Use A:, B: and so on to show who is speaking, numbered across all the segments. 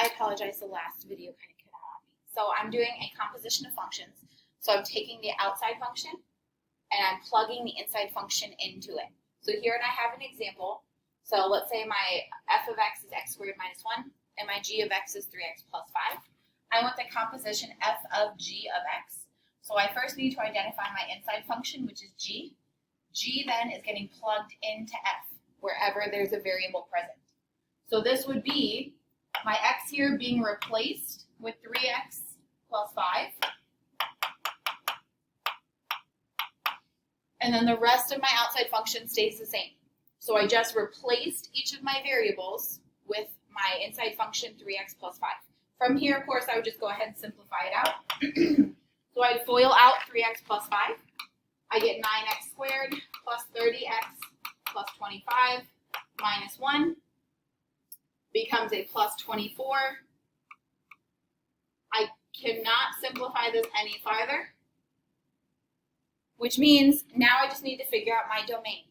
A: I apologize, the last video kind of cut out on me. So I'm doing a composition of functions. So I'm taking the outside function and I'm plugging the inside function into it. So here I have an example. So let's say my f of x is x squared minus 1 and my g of x is 3x plus 5. I want the composition f of g of x. So I first need to identify my inside function, which is g. G then is getting plugged into f, wherever there's a variable present. So this would be my x here being replaced with 3x plus 5. And then the rest of my outside function stays the same. So I just replaced each of my variables with my inside function 3x plus 5. From here, of course, I would just go ahead and simplify it out. So I'd FOIL out 3x plus 5. I get 9x squared plus 30x plus 25 minus 1 becomes a plus 24. I cannot simplify this any farther, which means now I just need to figure out my domain.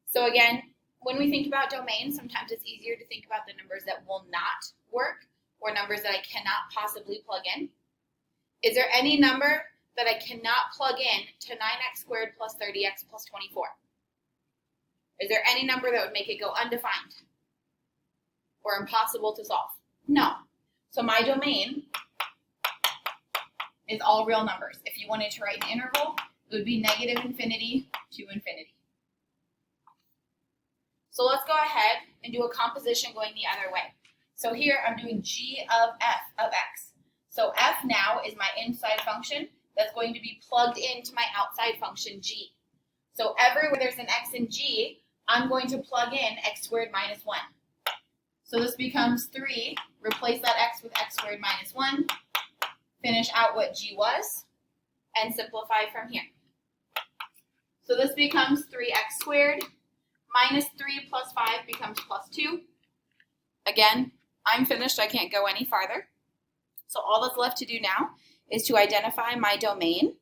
A: So again, when we think about domain, sometimes it's easier to think about the numbers that will not work or numbers that I cannot possibly plug in. Is there any number that I cannot plug in to 9x squared plus 30x plus 24? Is there any number that would make it go undefined or impossible to solve? No. So my domain is all real numbers. If you wanted to write an interval, it would be negative infinity to infinity. So let's go ahead and do a composition going the other way. So here I'm doing g of f of x. So f now is my inside function that's going to be plugged into my outside function g. So everywhere there's an x in g, I'm going to plug in x squared minus 1. So this becomes 3, replace that x with x squared minus 1, finish out what g was, and simplify from here. So this becomes 3x squared, minus 3 plus 5 becomes plus 2. Again, I'm finished, I can't go any farther. So all that's left to do now is to identify my domain.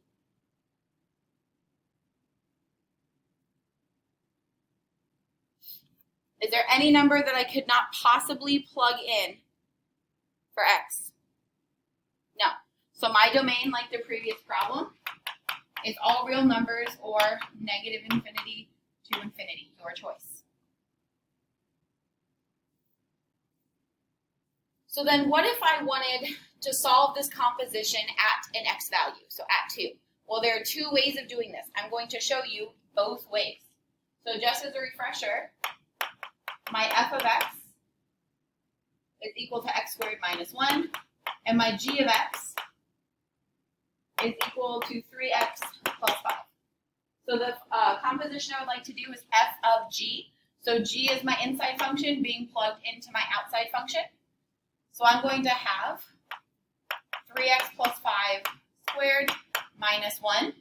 A: Is there any number that I could not possibly plug in for x? No. So my domain, like the previous problem, is all real numbers or negative infinity to infinity, your choice. So then what if I wanted to solve this composition at an x value, so at 2? Well, there are two ways of doing this. I'm going to show you both ways. So just as a refresher, my f of x is equal to x squared minus 1, and my g of x is equal to 3x plus 5. So the composition I would like to do is f of g. So g is my inside function being plugged into my outside function. So I'm going to have 3x plus 5 squared minus 1.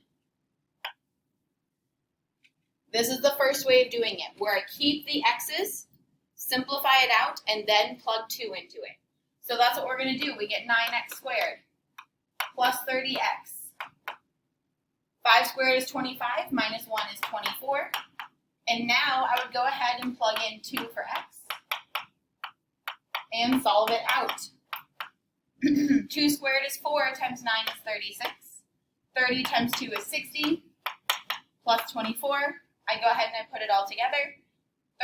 A: This is the first way of doing it, where I keep the x's, simplify it out, and then plug 2 into it. So that's what we're going to do. We get 9x squared plus 30x. 5 squared is 25, minus 1 is 24. And now I would go ahead and plug in 2 for x and solve it out. 2 squared is 4 times 9 is 36. 30 times 2 is 60 plus 24. I go ahead and I put it all together.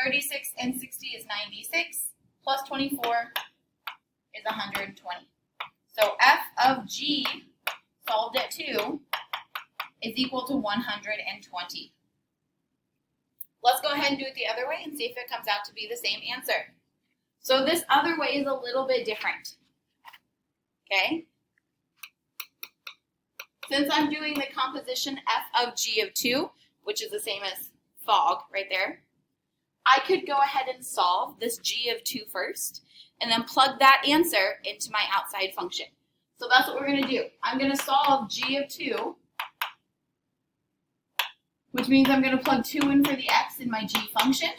A: 36 and 60 is 96 plus 24 is 120. So f of g solved at 2 is equal to 120. Let's go ahead and do it the other way and see if it comes out to be the same answer. So this other way is a little bit different. Okay? Since I'm doing the composition f of g of 2, which is the same as fog right there, I could go ahead and solve this g of 2 first, and then plug that answer into my outside function. So that's what we're going to do. I'm going to solve g of 2, which means I'm going to plug 2 in for the x in my g function.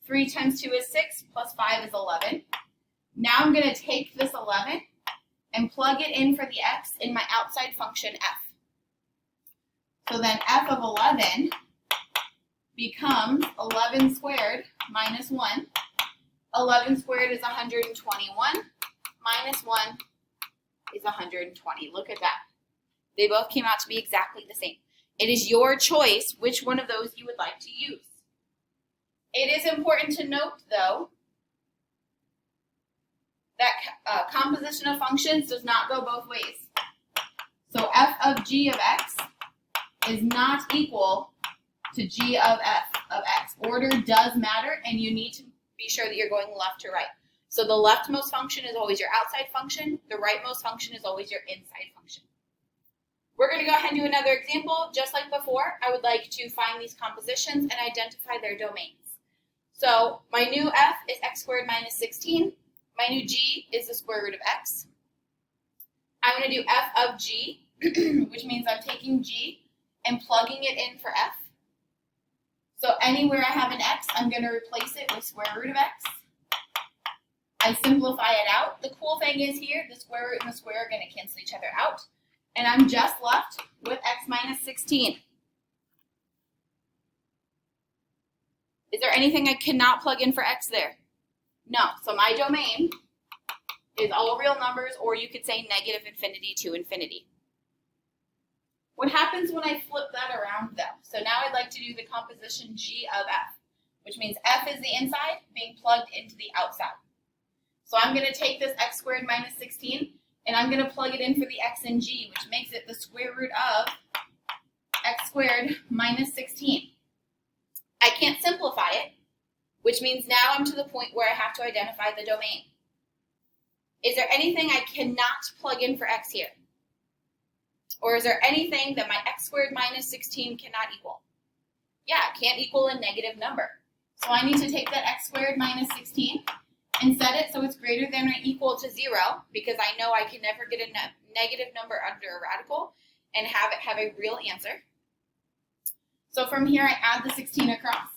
A: 3 times 2 is 6, plus 5 is 11. Now I'm going to take this 11 and plug it in for the x in my outside function f. So then f of 11 becomes 11 squared minus 1. 11 squared is 121. Minus 1 is 120. Look at that. They both came out to be exactly the same. It is your choice which one of those you would like to use. It is important to note, though, that composition of functions does not go both ways. So f of g of x is not equal to g of f of x. Order does matter, and you need to be sure that you're going left to right. So the leftmost function is always your outside function. The rightmost function is always your inside function. We're going to go ahead and do another example. Just like before, I would like to find these compositions and identify their domains. So my new f is x squared minus 16. My new g is the square root of x. I'm going to do f of g, which means I'm taking g and plugging it in for f. So anywhere I have an x, I'm going to replace it with square root of x. I simplify it out. The cool thing is here, the square root and the square are going to cancel each other out. And I'm just left with x minus 16. Is there anything I cannot plug in for x there? No. So my domain is all real numbers, or you could say negative infinity to infinity. What happens when I flip that around, though? So now I'd like to do the composition g of f, which means f is the inside being plugged into the outside. So I'm going to take this x squared minus 16, and I'm going to plug it in for the x and g, which makes it the square root of x squared minus 16. I can't simplify it, which means now I'm to the point where I have to identify the domain. Is there anything I cannot plug in for x here? Or is there anything that my x squared minus 16 cannot equal? Yeah, it can't equal a negative number. So I need to take that x squared minus 16 and set it so it's greater than or equal to 0, because I know I can never get a negative number under a radical and have it have a real answer. So from here, I add the 16 across.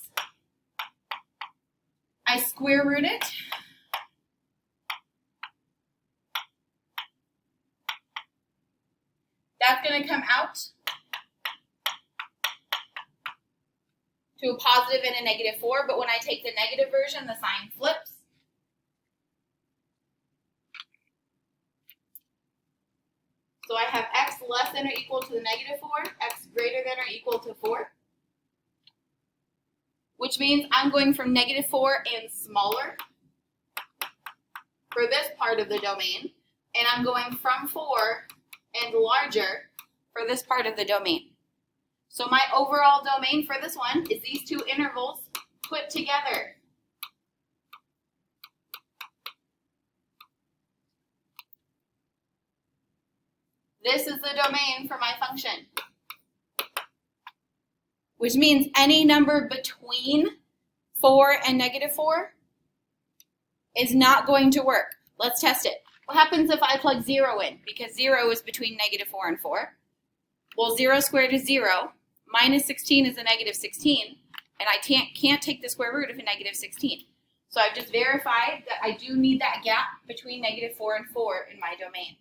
A: I square root it. That's going to come out to a positive and a negative 4, but when I take the negative version, the sign flips. So I have x less than or equal to the negative 4, x greater than or equal to 4, which means I'm going from negative 4 and smaller for this part of the domain, and I'm going from 4 and larger for this part of the domain. So my overall domain for this one is these two intervals put together. This is the domain for my function, which means any number between 4 and negative 4 is not going to work. Let's test it. What happens if I plug 0 in? Because 0 is between negative 4 and 4. Well, 0 squared is 0. Minus 16 is a negative 16. And I can't take the square root of a negative 16. So I've just verified that I do need that gap between negative 4 and 4 in my domain.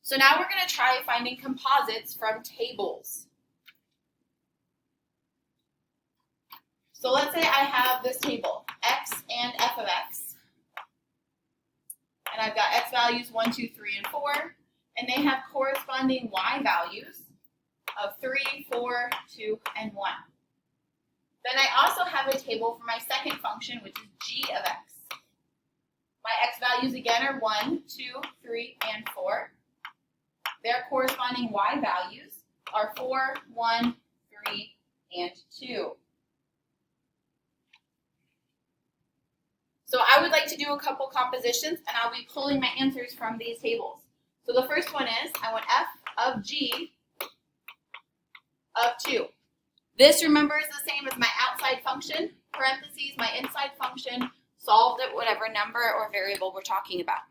A: So now we're going to try finding composites from tables. So let's say I have this table, x and f of x. And I've got x values 1, 2, 3, and 4. And they have corresponding y values of 3, 4, 2, and 1. Then I also have a table for my second function, which is g of x. My x values again are 1, 2, 3, and 4. Their corresponding y values are 4, 1, 3, and 2. So I would like to do a couple compositions, and I'll be pulling my answers from these tables. So the first one is, I want f of g of 2. This, remember, is the same as my outside function, parentheses, my inside function, solved at whatever number or variable we're talking about.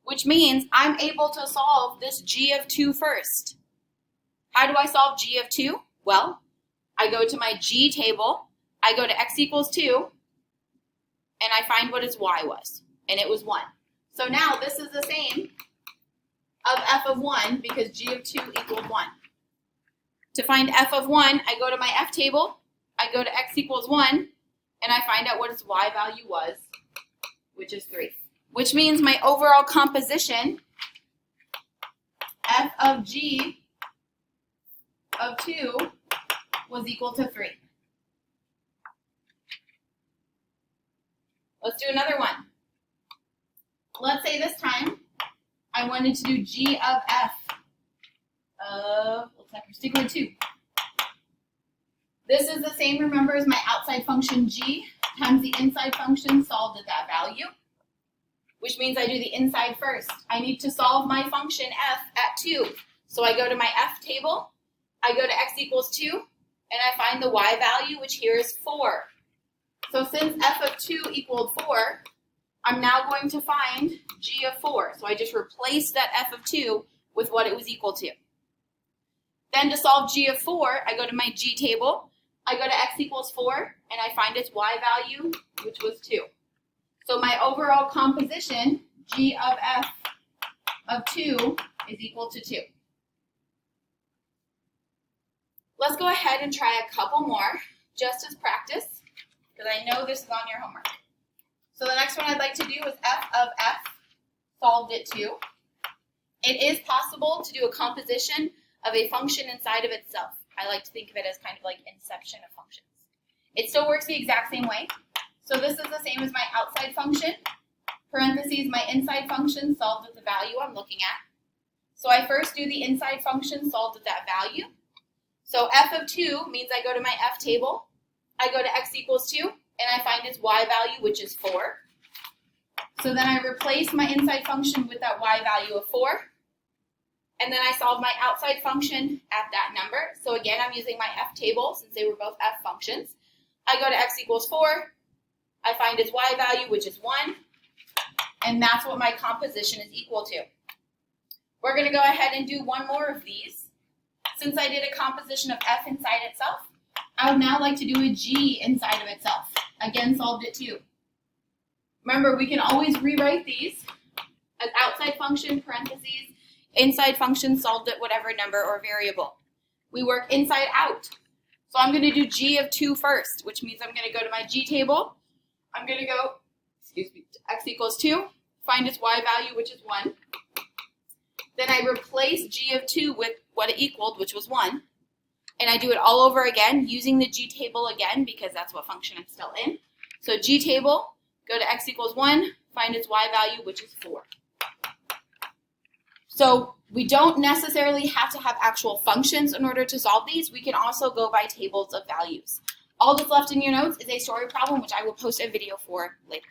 A: Which means I'm able to solve this g of 2 first. How do I solve g of 2? Well, I go to my g table, I go to x equals 2, and I find what its y was, and it was 1. So now this is the same of f of 1 because g of 2 equaled 1. To find f of 1, I go to my f table, I go to x equals 1, and and I find out what its y value was, which is 3. Which means my overall composition, f of g of 2, was equal to 3. Let's do another one. Let's say this time I wanted to do g of f of, looks like we're sticking with 2. This is the same, remember, as my outside function g times the inside function solved at that value, which means I do the inside first. I need to solve my function f at 2. So I go to my f table, I go to x equals 2, and I find the y value, which here is 4. So since f of 2 equaled 4, I'm now going to find g of 4. So I just replace that f of 2 with what it was equal to. Then to solve g of 4, I go to my g table, I go to x equals 4, and I find its y value, which was 2. So my overall composition, g of f of 2, is equal to 2. Let's go ahead and try a couple more, just as practice, because I know this is on your homework. So the next one I'd like to do is f of f, solved at 2. It is possible to do a composition of a function inside of itself. I like to think of it as kind of like inception of functions. It still works the exact same way. So this is the same as my outside function, parentheses my inside function solved at the value I'm looking at. So I first do the inside function solved at that value. So f of 2 means I go to my f table, I go to x equals 2, and I find its y value, which is 4. So then I replace my inside function with that y value of 4. And then I solve my outside function at that number. So again, I'm using my f table since they were both f functions. I go to x equals 4. I find its y value, which is 1. And that's what my composition is equal to. We're going to go ahead and do one more of these. Since I did a composition of f inside itself, I would now like to do a g inside of itself. Again, solved at 2. Remember, we can always rewrite these as outside function, parentheses, inside function solved at whatever number or variable. We work inside out. So I'm going to do g of 2 first, which means I'm going to go to my g table. I'm going to go, to x equals 2, find its y value, which is 1. Then I replace g of 2 with what it equaled, which was 1. And I do it all over again, using the g table again, because that's what function I'm still in. So g table, go to x equals 1, find its y value, which is 4. So we don't necessarily have to have actual functions in order to solve these. We can also go by tables of values. All that's left in your notes is a story problem, which I will post a video for later.